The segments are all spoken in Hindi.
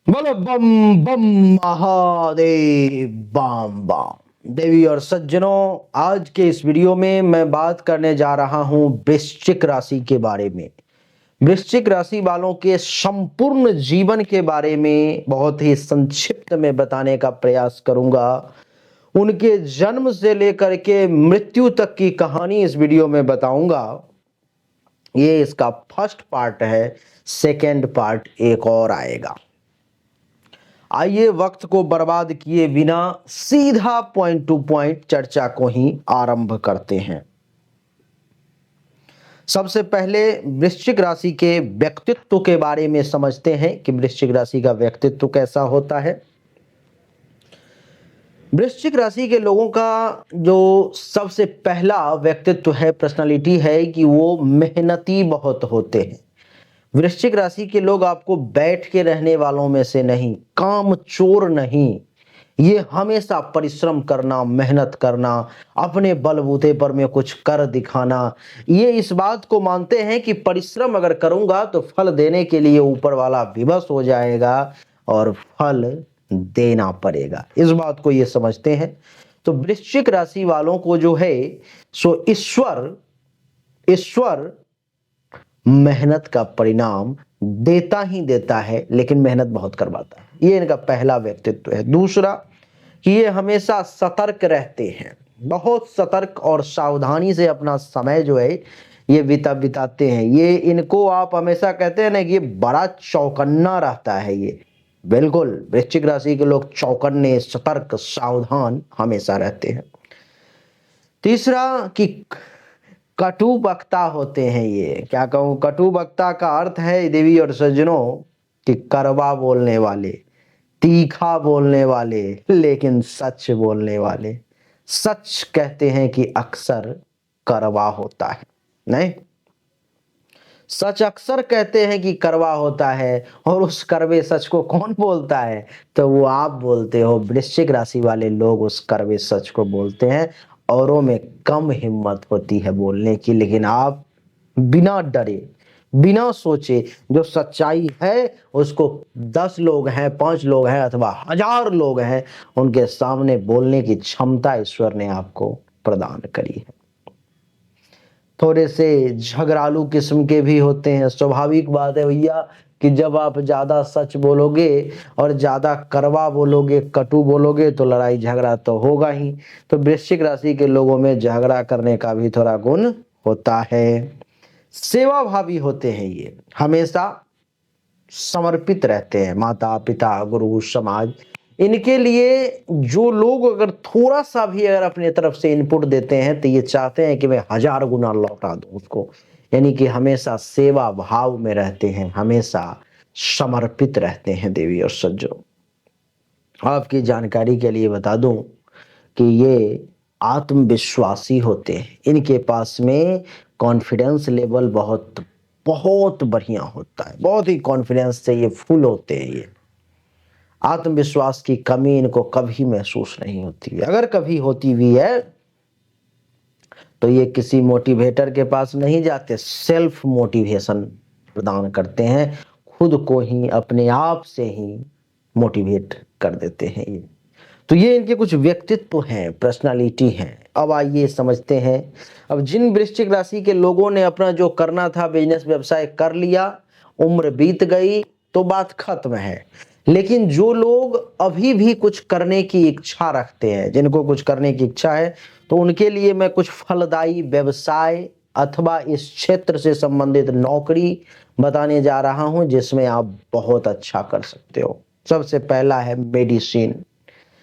बोलो बम बम महादेव बम बम। देवी और सज्जनों, आज के इस वीडियो में मैं बात करने जा रहा हूं वृश्चिक राशि के बारे में। वृश्चिक राशि वालों के संपूर्ण जीवन के बारे में बहुत ही संक्षिप्त में बताने का प्रयास करूंगा। उनके जन्म से लेकर के मृत्यु तक की कहानी इस वीडियो में बताऊंगा। ये इसका फर्स्ट पार्ट है, सेकेंड पार्ट एक और आएगा। आइए वक्त को बर्बाद किए बिना सीधा पॉइंट टू पॉइंट चर्चा को ही आरंभ करते हैं। सबसे पहले वृश्चिक राशि के व्यक्तित्व के बारे में समझते हैं कि वृश्चिक राशि का व्यक्तित्व कैसा होता है। वृश्चिक राशि के लोगों का जो सबसे पहला व्यक्तित्व है, पर्सनालिटी है कि वो मेहनती बहुत होते हैं। वृश्चिक राशि के लोग आपको बैठ के रहने वालों में से नहीं, काम चोर नहीं। ये हमेशा परिश्रम करना, मेहनत करना, अपने बलबूते पर में कुछ कर दिखाना, ये इस बात को मानते हैं कि परिश्रम अगर करूंगा तो फल देने के लिए ऊपर वाला विवश हो जाएगा और फल देना पड़ेगा। इस बात को ये समझते हैं। तो वृश्चिक राशि वालों को जो है सो ईश्वर ईश्वर मेहनत का परिणाम देता ही देता है, लेकिन मेहनत बहुत करवाता है। ये इनका पहला व्यक्तित्व है। दूसरा कि ये हमेशा सतर्क रहते हैं, बहुत सतर्क और सावधानी से अपना समय जो है ये बिताते हैं। ये इनको आप हमेशा कहते हैं ना कि ये बड़ा चौकन्ना रहता है। ये बिल्कुल वृश्चिक राशि के लोग चौकन्ने, सतर्क, सावधान हमेशा रहते हैं। तीसरा कि कटु वक्ता होते हैं। ये क्या कहूं, कटु वक्ता का अर्थ है देवी और सज्जनों कि कड़वा बोलने वाले, तीखा बोलने वाले, लेकिन सच बोलने वाले। सच कहते हैं कि अक्सर कड़वा होता है। नहीं, सच अक्सर कहते हैं कि कड़वा होता है। और उस कड़वे सच को कौन बोलता है? तो वो आप बोलते हो। वृश्चिक राशि वाले लोग उस कड़वे सच को बोलते हैं। औरों में कम हिम्मत होती है बोलने की, लेकिन आप बिना डरे, बिना सोचे, जो सच्चाई है उसको 10 लोग हैं, 5 लोग हैं अथवा 1000 लोग हैं, उनके सामने बोलने की क्षमता ईश्वर ने आपको प्रदान करी है। थोड़े से झगड़ालू किस्म के भी होते हैं। स्वाभाविक बात है भैया कि जब आप ज्यादा सच बोलोगे और ज्यादा कड़वा बोलोगे, कटु बोलोगे, तो लड़ाई झगड़ा तो होगा ही। तो वृश्चिक राशि के लोगों में झगड़ा करने का भी थोड़ा गुण होता है। सेवा भावी होते हैं। ये हमेशा समर्पित रहते हैं, माता पिता, गुरु, समाज। इनके लिए जो लोग अगर थोड़ा सा भी अगर अपने तरफ से इनपुट देते हैं तो ये चाहते हैं कि मैं 1000 गुना लौटा दूं उसको। यानी कि हमेशा सेवा भाव में रहते हैं, हमेशा समर्पित रहते हैं। देवी और सज्जनों, आपकी जानकारी के लिए बता दूं कि ये आत्मविश्वासी होते हैं। इनके पास में कॉन्फिडेंस लेवल बहुत बहुत बढ़िया होता है। बहुत ही कॉन्फिडेंस से ये फुल होते हैं। ये आत्मविश्वास की कमी इनको कभी महसूस नहीं होती। अगर कभी होती भी है तो ये किसी मोटिवेटर के पास नहीं जाते, सेल्फ मोटिवेशन प्रदान करते हैं। खुद को ही अपने आप से ही मोटिवेट कर देते हैं ये। तो ये इनके कुछ व्यक्तित्व हैं, पर्सनालिटी हैं। अब आइए समझते हैं। अब जिन वृश्चिक राशि के लोगों ने अपना जो करना था, बिजनेस व्यवसाय कर लिया, उम्र बीत गई तो बात खत्म है। लेकिन जो लोग अभी भी कुछ करने की इच्छा रखते हैं, जिनको कुछ करने की इच्छा है, तो उनके लिए मैं कुछ फलदायी व्यवसाय अथवा इस क्षेत्र से संबंधित नौकरी बताने जा रहा हूं, जिसमें आप बहुत अच्छा कर सकते हो। सबसे पहला है मेडिसिन।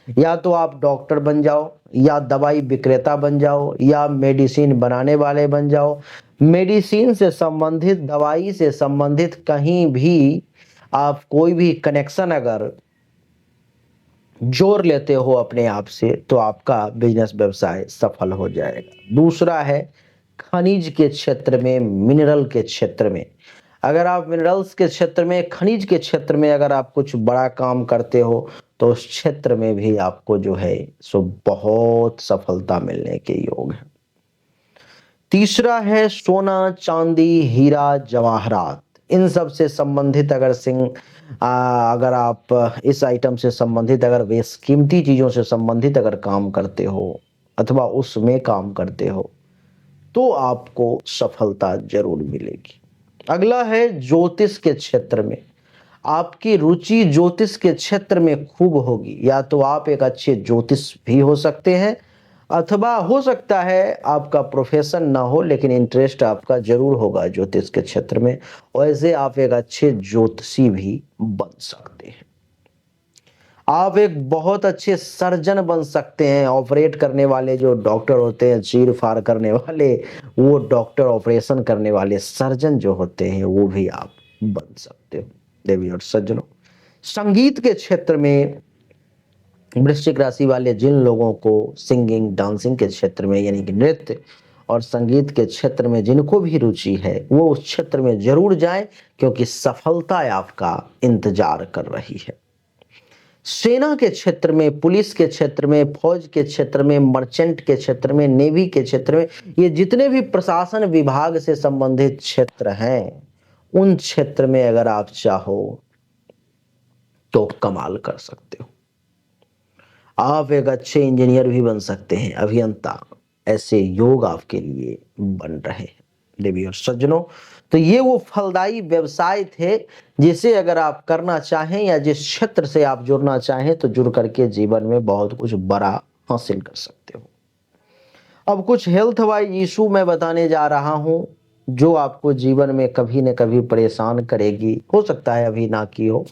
या तो आप डॉक्टर बन जाओ, या दवाई विक्रेता बन जाओ, या मेडिसिन बनाने वाले बन जाओ। मेडिसिन से संबंधित, दवाई से संबंधित कहीं भी आप कोई भी कनेक्शन अगर जोड़ लेते हो अपने आप से, तो आपका बिजनेस व्यवसाय सफल हो जाएगा। दूसरा है खनिज के क्षेत्र में, मिनरल के क्षेत्र में। अगर आप मिनरल्स के क्षेत्र में, खनिज के क्षेत्र में अगर आप कुछ बड़ा काम करते हो, तो उस क्षेत्र में भी आपको जो है सो बहुत सफलता मिलने के योग है। तीसरा है सोना, चांदी, हीरा, जवाहरात। इन सब से संबंधित अगर अगर आप इस आइटम से संबंधित अगर बेशकीमती चीज़ों से संबंधित अगर काम करते हो अथवा उसमें काम करते हो तो आपको सफलता जरूर मिलेगी। अगला है ज्योतिष के क्षेत्र में। आपकी रुचि ज्योतिष के क्षेत्र में खूब होगी, या तो आप एक अच्छे ज्योतिष भी हो सकते हैं अथवा हो सकता है आपका प्रोफेशन ना हो लेकिन इंटरेस्ट आपका जरूर होगा ज्योतिष के क्षेत्र में, वैसे आप एक अच्छे ज्योतिषी भी बन सकते हैं। आप एक बहुत अच्छे सर्जन बन सकते हैं। ऑपरेट करने वाले जो डॉक्टर होते हैं, चीर फाड़ करने वाले, वो डॉक्टर, ऑपरेशन करने वाले सर्जन जो होते हैं वो भी आप बन सकते हो देवी और सज्जनों। संगीत के क्षेत्र में वृश्चिक राशि वाले जिन लोगों को सिंगिंग डांसिंग के क्षेत्र में यानी कि नृत्य और संगीत के क्षेत्र में जिनको भी रुचि है वो उस क्षेत्र में जरूर जाएं, क्योंकि सफलता आपका इंतजार कर रही है। सेना के क्षेत्र में, पुलिस के क्षेत्र में, फौज के क्षेत्र में, मर्चेंट के क्षेत्र में, नेवी के क्षेत्र में, ये जितने भी प्रशासन विभाग से संबंधित क्षेत्र हैं उन क्षेत्र में अगर आप चाहो तो कमाल कर सकते हो। आप एक अच्छे इंजीनियर भी बन सकते हैं, अभियंता, ऐसे योग आपके लिए बन रहे हैं देवी और सज्जनों। तो ये वो फलदायी व्यवसाय थे जिसे अगर आप करना चाहें या जिस क्षेत्र से आप जुड़ना चाहें तो जुड़ करके जीवन में बहुत कुछ बड़ा हासिल कर सकते हो। अब कुछ हेल्थ वाइज इशू मैं बताने जा रहा हूं जो आपको जीवन में कभी न कभी परेशान करेगी। हो सकता है अभी ना की हो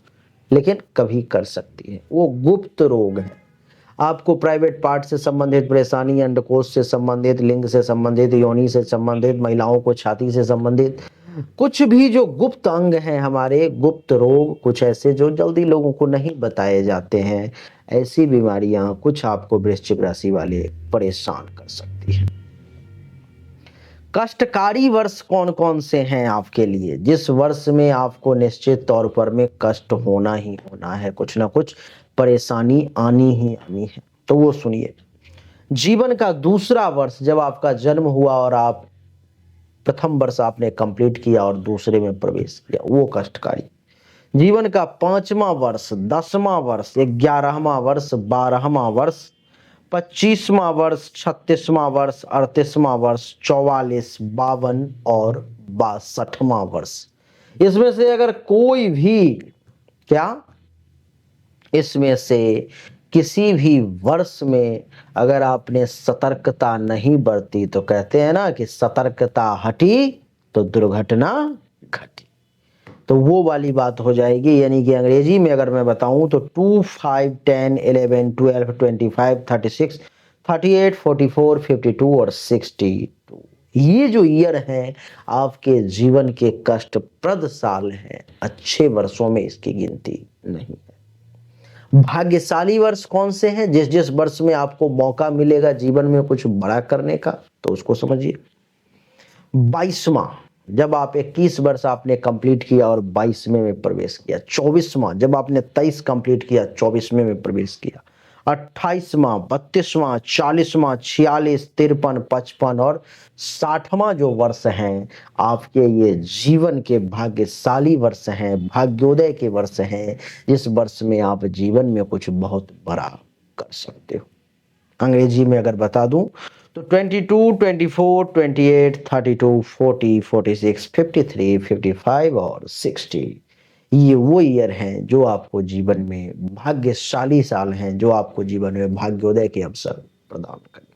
लेकिन कभी कर सकती है। वो गुप्त रोग है। आपको प्राइवेट पार्ट से संबंधित परेशानी, अंडकोश से संबंधित, लिंग से संबंधित, योनि से संबंधित, महिलाओं को छाती से संबंधित कुछ भी जो गुप्त अंग हैं, हमारे गुप्त रोग, कुछ ऐसे जो जल्दी लोगों को नहीं बताए जाते हैं, ऐसी बीमारियां कुछ आपको वृश्चिक राशि वाले परेशान कर सकती है। कष्टकारी वर्ष कौन कौन से हैं आपके लिए, जिस वर्ष में आपको निश्चित तौर पर में कष्ट होना ही होना है, कुछ ना कुछ परेशानी आनी ही आनी है, तो वो सुनिए। जीवन का दूसरा वर्ष, जब आपका जन्म हुआ और आप प्रथम वर्ष आपने कंप्लीट किया और दूसरे में प्रवेश किया, वो कष्टकारी। जीवन का 5वां वर्ष, 10वां वर्ष, 11वां वर्ष, 12वां वर्ष, 25वां वर्ष, 36वां वर्ष, 38वां वर्ष, 44, 52 और 62वां वर्ष, इसमें से अगर कोई भी इसमें से किसी भी वर्ष में अगर आपने सतर्कता नहीं बरती तो कहते हैं ना कि सतर्कता हटी तो दुर्घटना घटी, तो वो वाली बात हो जाएगी। यानी कि अंग्रेजी में अगर मैं बताऊं तो 2, 5, 10, 11, 12, 25, 36, 38, 44, 52 और 62, ये जो ईयर हैं आपके जीवन के कष्टप्रद साल हैं। अच्छे वर्षों में इसकी गिनती नहीं है। भाग्यशाली वर्ष कौन से हैं, जिस जिस वर्ष में आपको मौका मिलेगा जीवन में कुछ बड़ा करने का, तो उसको समझिए। 22वां, जब आप 21 वर्ष आपने कंप्लीट किया और 22वें में प्रवेश किया। 24वां, जब आपने 23 कंप्लीट किया, 24वें में प्रवेश किया। 28वां, 32वां, 40वां, 46, 53, 55 और 60वां जो वर्ष हैं आपके ये जीवन के भाग्यशाली वर्ष हैं, भाग्योदय के वर्ष हैं, जिस वर्ष में आप जीवन में कुछ बहुत बड़ा कर सकते हो। अंग्रेजी में अगर बता दूं तो 22, 24, 28, 32, 40, 46, 53, 55 और 60, ये वो ईयर हैं जो आपको जीवन में भाग्यशाली साल हैं, जो आपको जीवन में भाग्योदय के अवसर प्रदान करेंगे।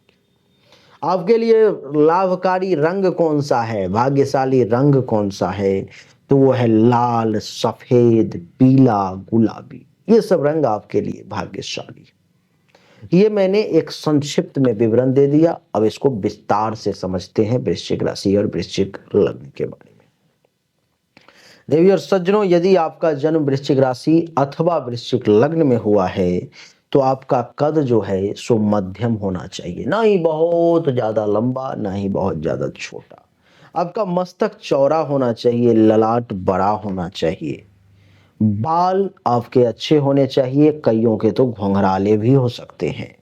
आपके लिए लाभकारी रंग कौन सा है, भाग्यशाली रंग कौन सा है, तो वो है लाल, सफेद, पीला, गुलाबी। ये सब रंग आपके लिए भाग्यशाली। ये मैंने एक संक्षिप्त में विवरण दे दिया। अब इसको विस्तार से समझते हैं वृश्चिक राशि और वृश्चिक लग्न के बारे में। देवी और सज्जनों, यदि आपका जन्म वृश्चिक राशि अथवा वृश्चिक लग्न में हुआ है तो आपका कद जो है सो मध्यम होना चाहिए, ना ही बहुत ज्यादा लंबा ना ही बहुत ज्यादा छोटा। आपका मस्तक चौड़ा होना चाहिए, ललाट बड़ा होना चाहिए, बाल आपके अच्छे होने चाहिए, कईयों के तो घुंघराले भी हो सकते हैं।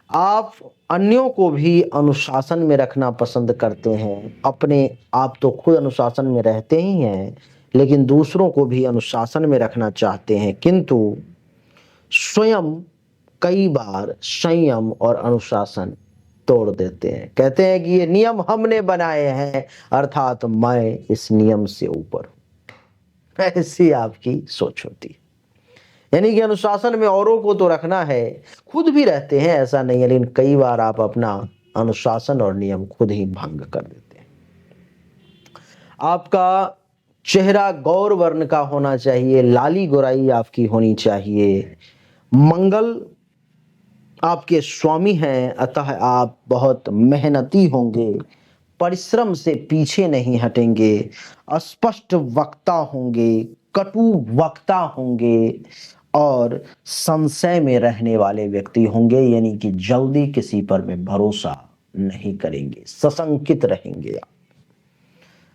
आप अन्यों को भी अनुशासन में रखना पसंद करते हैं, अपने आप तो खुद अनुशासन में रहते ही हैं, लेकिन दूसरों को भी अनुशासन में रखना चाहते हैं, किंतु स्वयं कई बार संयम और अनुशासन तोड़ देते हैं। कहते हैं कि ये नियम हमने बनाए हैं, अर्थात मैं इस नियम से ऊपर हूं। ऐसी आपकी सोच होती है। यानी कि अनुशासन में औरों को तो रखना है, खुद भी रहते हैं, ऐसा नहीं है, लेकिन कई बार आप अपना अनुशासन और नियम खुद ही भंग कर देते हैं। आपका चेहरा गौर वर्ण का होना चाहिए, लाली गोराई आपकी होनी चाहिए। मंगल आपके स्वामी हैं, अतः आप बहुत मेहनती होंगे, परिश्रम से पीछे नहीं हटेंगे, स्पष्ट वक्ता होंगे, कटु वक्ता होंगे और संशय में रहने वाले व्यक्ति होंगे, यानी कि जल्दी किसी पर में भरोसा नहीं करेंगे, सशंकित रहेंगे।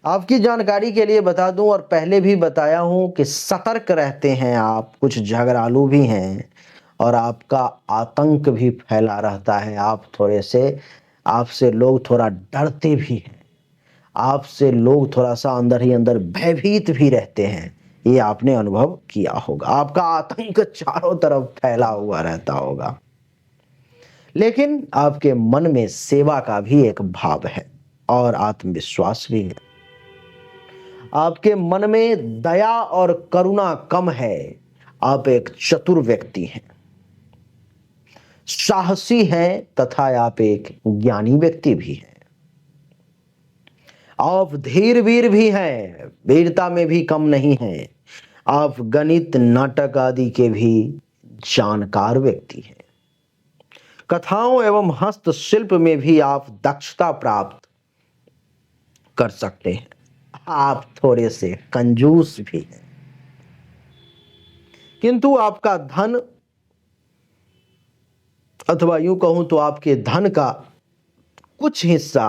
आपकी जानकारी के लिए बता दूं और पहले भी बताया हूं कि सतर्क रहते हैं आप, कुछ झगड़ालू भी हैं और आपका आतंक भी फैला रहता है। आप थोड़े से, आपसे लोग थोड़ा डरते भी हैं, आपसे लोग थोड़ा सा अंदर ही अंदर भयभीत भी रहते हैं। ये आपने अनुभव किया होगा, आपका आतंक चारों तरफ फैला हुआ रहता होगा। लेकिन आपके मन में सेवा का भी एक भाव है और आत्मविश्वास भी है। आपके मन में दया और करुणा कम है। आप एक चतुर व्यक्ति हैं, साहसी हैं तथा आप एक ज्ञानी व्यक्ति भी हैं। आप धीर वीर भी हैं, वीरता में भी कम नहीं हैं। आप गणित नाटक आदि के भी जानकार व्यक्ति हैं। कथाओं एवं हस्तशिल्प में भी आप दक्षता प्राप्त कर सकते हैं। आप थोड़े से कंजूस भी हैं, किंतु आपका धन, अथवा यूं कहूं तो आपके धन का कुछ हिस्सा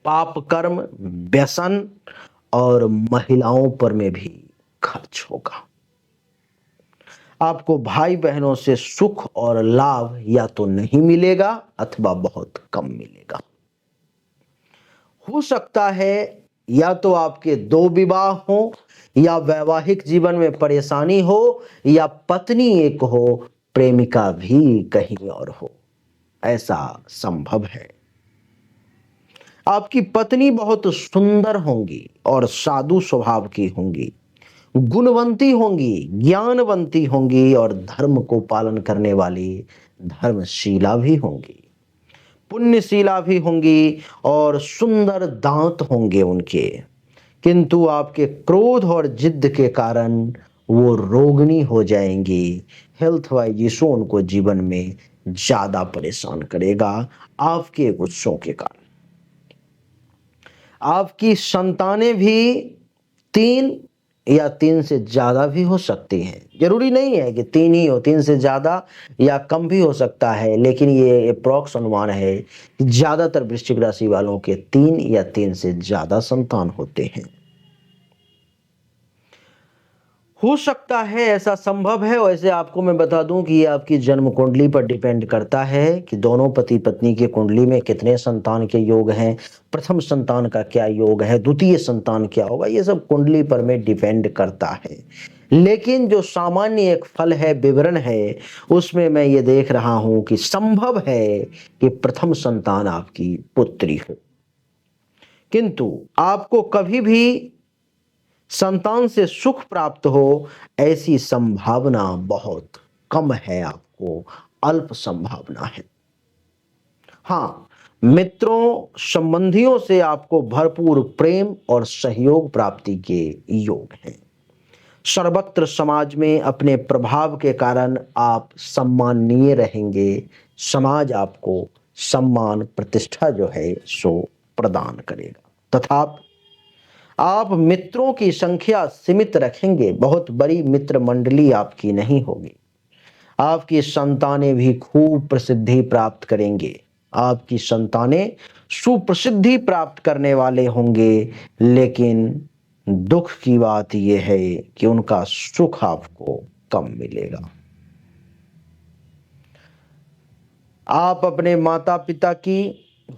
पाप कर्म, व्यसन और महिलाओं पर में भी खर्च होगा। आपको भाई बहनों से सुख और लाभ या तो नहीं मिलेगा अथवा बहुत कम मिलेगा। हो सकता है या तो आपके दो विवाह हो, या वैवाहिक जीवन में परेशानी हो, या पत्नी एक हो, प्रेमिका भी कहीं और हो, ऐसा संभव है। आपकी पत्नी बहुत सुंदर होंगी और साधु स्वभाव की होंगी, गुणवंती होंगी, ज्ञानवंती होंगी और धर्म को पालन करने वाली धर्मशीला भी होंगी, पुण्यशीला भी होंगी और सुंदर दांत होंगे उनके। किंतु आपके क्रोध और जिद के कारण वो रोगनी हो जाएंगी। हेल्थ वाइज इशू उनको जीवन में ज्यादा परेशान करेगा आपके गुस्सों के कारण। आपकी संतानें भी 3 या 3 से ज्यादा भी हो सकती हैं। जरूरी नहीं है कि 3 ही हो, 3 से ज्यादा या कम भी हो सकता है, लेकिन ये अप्रॉक्स अनुमान है कि ज्यादातर वृश्चिक राशि वालों के 3 या 3 से ज्यादा संतान होते हैं। हो सकता है, ऐसा संभव है। वैसे आपको मैं बता दूं कि ये आपकी जन्म कुंडली पर डिपेंड करता है कि दोनों पति पत्नी की कुंडली में कितने संतान के योग हैं, प्रथम संतान का क्या योग है, द्वितीय संतान क्या होगा, ये सब कुंडली पर में डिपेंड करता है। लेकिन जो सामान्य एक फल है, विवरण है, उसमें मैं ये देख रहा हूं कि संभव है कि प्रथम संतान आपकी पुत्री हो। किंतु आपको कभी भी संतान से सुख प्राप्त हो, ऐसी संभावना बहुत कम है, आपको अल्प संभावना है। हाँ, मित्रों संबंधियों से आपको भरपूर प्रेम और सहयोग प्राप्ति के योग हैं। सर्वत्र समाज में अपने प्रभाव के कारण आप सम्माननीय रहेंगे। समाज आपको सम्मान प्रतिष्ठा जो है सो प्रदान करेगा। तथा आप मित्रों की संख्या सीमित रखेंगे, बहुत बड़ी मित्र मंडली आपकी नहीं होगी। आपकी संतानें भी खूब प्रसिद्धि प्राप्त करेंगे। आपकी संतानें सुप्रसिद्धि प्राप्त करने वाले होंगे, लेकिन दुख की बात यह है कि उनका सुख आपको कम मिलेगा। आप अपने माता पिता की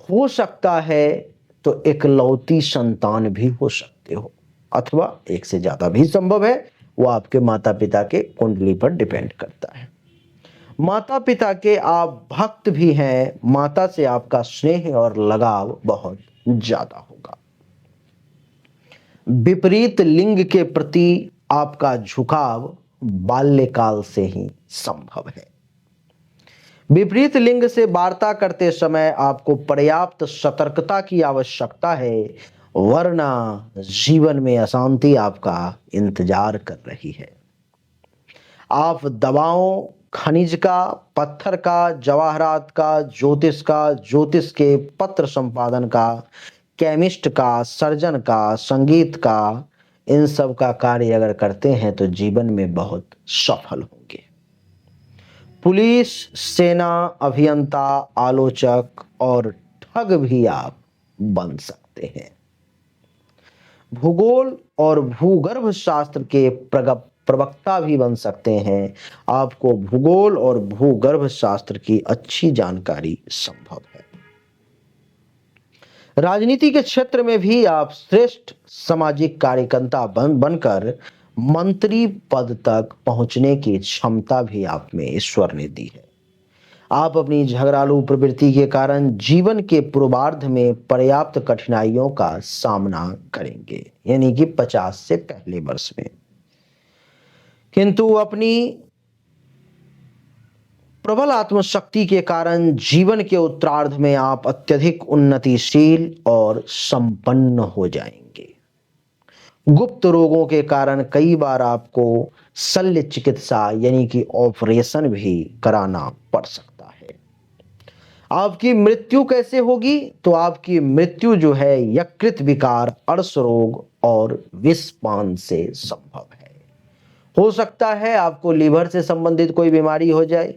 हो सकता है तो इकलौती संतान भी हो सकते हो। अथवा एक से ज्यादा भी संभव है, वो आपके माता पिता के कुंडली पर डिपेंड करता है। माता पिता के आप भक्त भी हैं, माता से आपका स्नेह और लगाव बहुत ज्यादा होगा। विपरीत लिंग के प्रति आपका झुकाव बाल्यकाल से ही संभव है। विपरीत लिंग से वार्ता करते समय आपको पर्याप्त सतर्कता की आवश्यकता है, वरना जीवन में अशांति आपका इंतजार कर रही है। आप दवाओं, खनिज का, पत्थर का, जवाहरात का, ज्योतिष के, पत्र संपादन का, केमिस्ट का, सर्जन का, संगीत का, इन सब का कार्य अगर करते हैं तो जीवन में बहुत सफल होंगे। पुलिस, सेना, अभियंता, आलोचक और ठग भी आप बन सकते हैं। भूगोल और भूगर्भ शास्त्र के प्रवक्ता भी बन सकते हैं। आपको भूगोल और भूगर्भ शास्त्र की अच्छी जानकारी संभव है। राजनीति के क्षेत्र में भी आप श्रेष्ठ सामाजिक कार्यकर्ता बनकर मंत्री पद तक पहुंचने की क्षमता भी आप में ईश्वर ने दी है। आप अपनी झगड़ालू प्रवृत्ति के कारण जीवन के पूर्वार्ध में पर्याप्त कठिनाइयों का सामना करेंगे, यानी कि 50 से पहले वर्ष में। किंतु अपनी प्रबल आत्मशक्ति के कारण जीवन के उत्तरार्ध में आप अत्यधिक उन्नतिशील और संपन्न हो जाएंगे। गुप्त रोगों के कारण कई बार आपको शल्य चिकित्सा यानी कि ऑपरेशन भी कराना पड़ सकता है। आपकी मृत्यु कैसे होगी? तो आपकी मृत्यु जो है यकृत विकार, अर्श रोग और विषपान से संभव है। हो सकता है आपको लीवर से संबंधित कोई बीमारी हो जाए,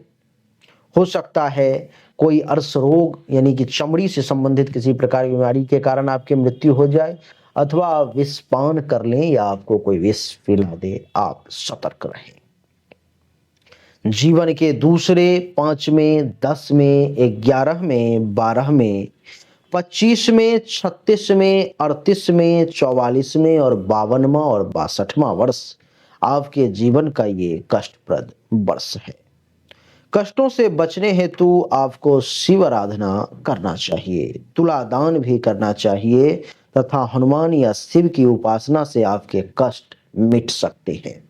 हो सकता है कोई अर्श रोग यानी कि चमड़ी से संबंधित किसी प्रकार की बीमारी के कारण आपकी मृत्यु हो जाए, अथवा आप विषपान कर लें या आपको कोई विष पिला दे। आप सतर्क रहें। जीवन के दूसरे, 5वें, 10वें, 11वें, 12वें, 25वें, 36वें, 38वें, 44वें और 52वां और 62वां वर्ष आपके जीवन का ये कष्टप्रद वर्ष है। कष्टों से बचने हेतु आपको शिव आराधना करना चाहिए, तुला दान भी करना चाहिए तथा हनुमान या शिव की उपासना से आपके कष्ट मिट सकते हैं।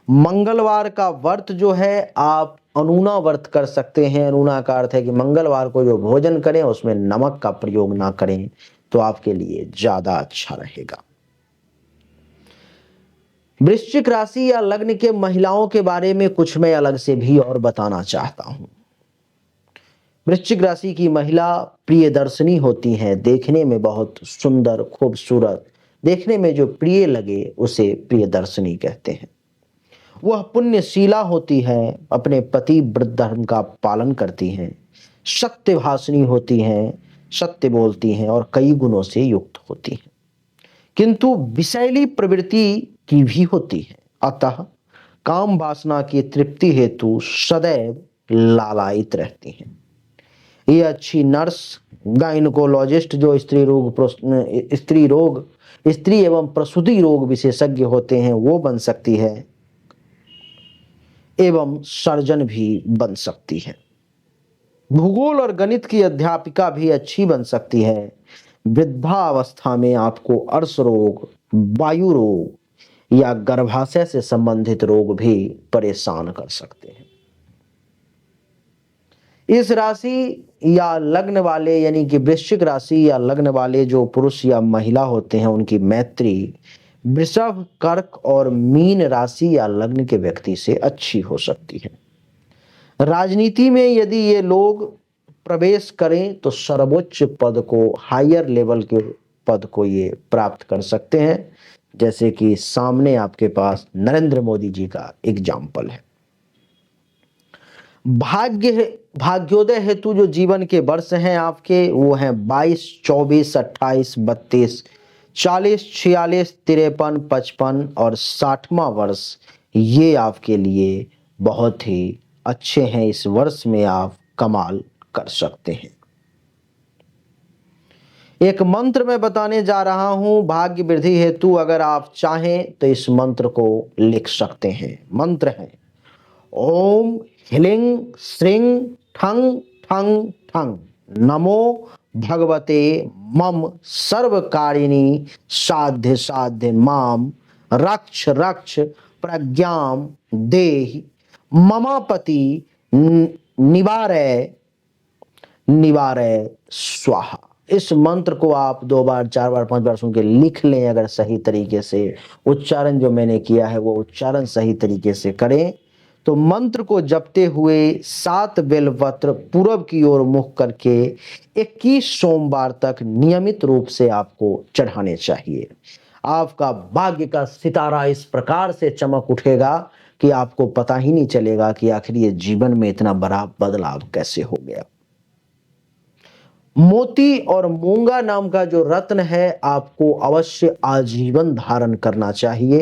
मंगलवार का व्रत जो है आप अनूना व्रत कर सकते हैं। अनूना का अर्थ है कि मंगलवार को जो भोजन करें उसमें नमक का प्रयोग ना करें, तो आपके लिए ज्यादा अच्छा रहेगा। वृश्चिक राशि या लग्न के महिलाओं के बारे में कुछ मैं अलग से भी और बताना चाहता हूं। वृश्चिक राशि की महिला प्रियदर्शनी होती हैं, देखने में बहुत सुंदर, खूबसूरत, देखने में जो प्रिय लगे उसे प्रियदर्शनी कहते हैं। वह पुण्यशीला होती है, अपने पति व्रत धर्म का पालन करती हैं, सत्यभाषिणी होती हैं, सत्य बोलती हैं और कई गुणों से युक्त होती हैं, किंतु विषैली प्रवृत्ति की भी होती है। अतः काम वासना की तृप्ति हेतु सदैव लालायित रहती हैं। ये अच्छी नर्स, गायनकोलॉजिस्ट जो स्त्री एवं प्रसूति रोग विशेषज्ञ होते हैं वो बन सकती है, एवं सर्जन भी बन सकती है। भूगोल और गणित की अध्यापिका भी अच्छी बन सकती है। वृद्धावस्था में आपको अर्श रोग, वायु रोग या गर्भाशय से संबंधित रोग भी परेशान कर सकते हैं। इस राशि या लग्न वाले यानी कि वृश्चिक राशि या लग्न वाले जो पुरुष या महिला होते हैं उनकी मैत्री वृषभ, कर्क और मीन राशि या लग्न के व्यक्ति से अच्छी हो सकती है। राजनीति में यदि ये लोग प्रवेश करें तो सर्वोच्च पद को, हायर लेवल के पद को ये प्राप्त कर सकते हैं, जैसे कि सामने आपके पास नरेंद्र मोदी जी का एग्जाम्पल है। भाग्योदय हेतु जो जीवन के वर्ष हैं आपके वो हैं 22, 24, 28, 32, 40, 46, 53, 55 और 60वां वर्ष। ये आपके लिए बहुत ही अच्छे हैं। इस वर्ष में आप कमाल कर सकते हैं। एक मंत्र मैं बताने जा रहा हूं भाग्य वृद्धि हेतु, अगर आप चाहें तो इस मंत्र को लिख सकते हैं। मंत्र है ओम ह्लीं श्रीं ठं ठं ठं नमो भगवते मम सर्वकारिणी साध्य साध्य माम रक्ष रक्ष प्रज्ञाम देहि ममापति निवारय निवारय स्वाहा। इस मंत्र को आप 2 बार 4 बार 5 बार सुन के लिख लें। अगर सही तरीके से उच्चारण जो मैंने किया है वो उच्चारण सही तरीके से करें तो मंत्र को जपते हुए 7 बेलपत्र पूर्व की ओर मुख करके 21 सोमवार तक नियमित रूप से आपको चढ़ाने चाहिए। आपका भाग्य का सितारा इस प्रकार से चमक उठेगा कि आपको पता ही नहीं चलेगा कि आखिर ये जीवन में इतना बड़ा बदलाव कैसे हो गया। मोती और मूंगा नाम का जो रत्न है आपको अवश्य आजीवन धारण करना चाहिए।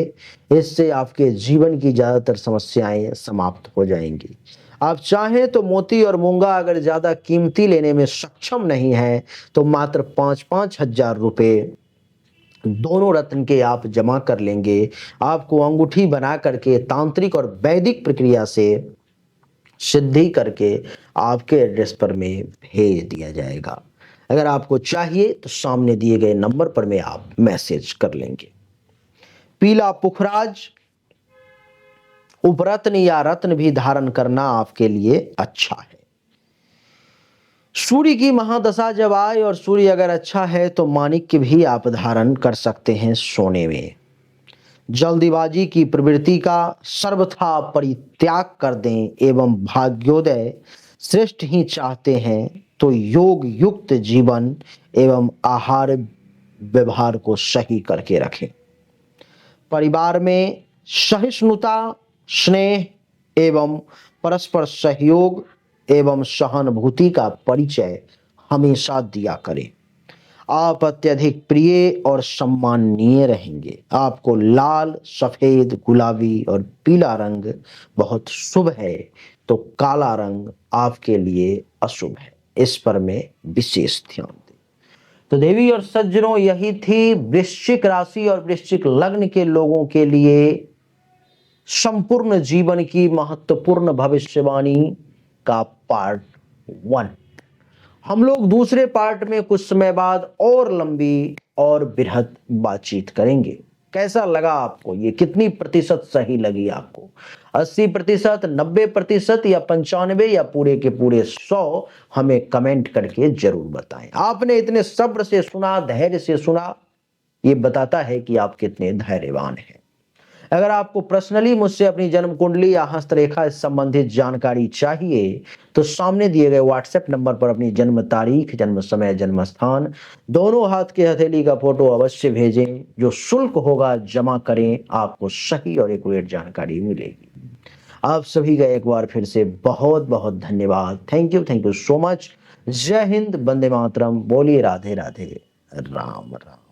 इससे आपके जीवन की ज्यादातर समस्याएं समाप्त हो जाएंगी। आप चाहें तो मोती और मूंगा अगर ज्यादा कीमती लेने में सक्षम नहीं है तो मात्र 5-5 हजार रुपए दोनों रत्न के आप जमा कर लेंगे। आपको अंगूठी बना करके तांत्रिक और वैदिक प्रक्रिया से सिद्धि करके आपके एड्रेस पर में भेज दिया जाएगा। अगर आपको चाहिए तो सामने दिए गए नंबर पर में आप मैसेज कर लेंगे। पीला पुखराज उपरत्न या रत्न भी धारण करना आपके लिए अच्छा है। सूर्य की महादशा जब आए और सूर्य अगर अच्छा है तो माणिक्य भी आप धारण कर सकते हैं सोने में। जल्दीबाजी की प्रवृत्ति का सर्वथा परित्याग कर दें एवं भाग्योदय श्रेष्ठ ही चाहते हैं तो योग युक्त जीवन एवं आहार व्यवहार को सही करके रखें। परिवार में सहिष्णुता स्नेह एवं परस्पर सहयोग एवं सहानुभूति का परिचय हमेशा दिया करें। आप अत्यधिक प्रिय और सम्माननीय रहेंगे। आपको लाल सफेद गुलाबी और पीला रंग बहुत शुभ है तो काला रंग आपके लिए अशुभ है। इस पर में विशेष ध्यान दें। तो देवी और सज्जनों यही थी वृश्चिक राशि और वृश्चिक लग्न के लोगों के लिए संपूर्ण जीवन की महत्वपूर्ण भविष्यवाणी का पार्ट 1। हम लोग दूसरे पार्ट में कुछ समय बाद और लंबी और बृहद बातचीत करेंगे। कैसा लगा आपको? ये कितनी प्रतिशत सही लगी आपको? 80%, 90% या 95 या पूरे के पूरे 100 हमें कमेंट करके जरूर बताएं। आपने इतने सब्र से सुना, धैर्य से सुना, ये बताता है कि आप कितने धैर्यवान हैं। अगर आपको पर्सनली मुझसे अपनी जन्म कुंडली या हस्तरेखा से संबंधित जानकारी चाहिए तो सामने दिए गए व्हाट्सएप नंबर पर अपनी जन्म तारीख, जन्म समय, जन्म स्थान, दोनों हाथ की हथेली का फोटो अवश्य भेजें। जो शुल्क होगा जमा करें, आपको सही और एक्यूरेट जानकारी मिलेगी। आप सभी का एक बार फिर से बहुत बहुत धन्यवाद। Thank you so much. जय हिंद, वंदे मातरम। बोलिए राधे राधे, राम राम।